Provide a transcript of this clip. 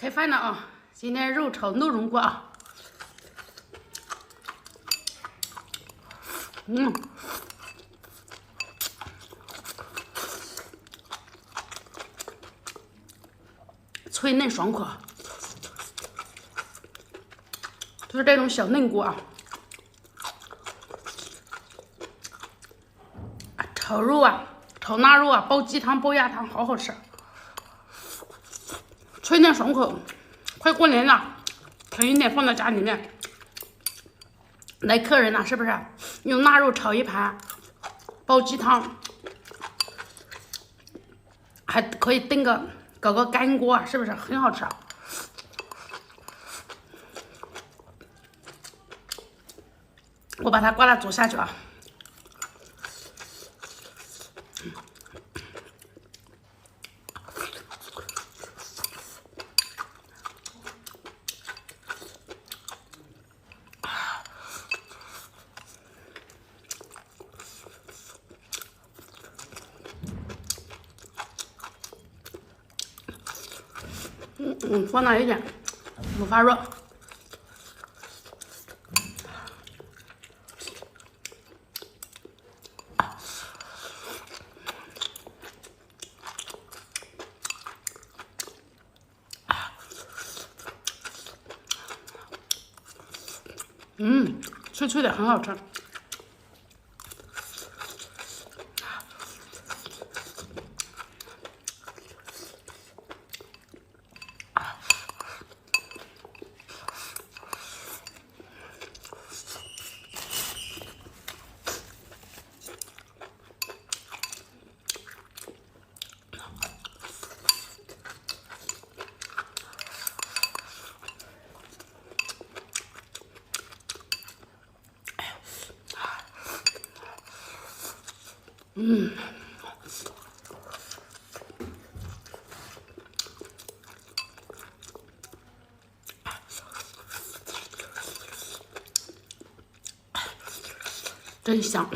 开饭了啊！今天肉炒牛肉锅啊。脆嫩爽口，就是这种小嫩锅啊。炒肉啊，炒腊肉啊，煲鸡汤、煲鸭汤，好好吃，脆嫩爽口。快过年了，囤一点放在家里面。来客人了，是不是？用腊肉炒一盘，煲鸡汤，还可以搞个干锅，是不是很好吃？我把它挂到煮下去啊。放大一点，不发热。脆脆的，很好吃。真香。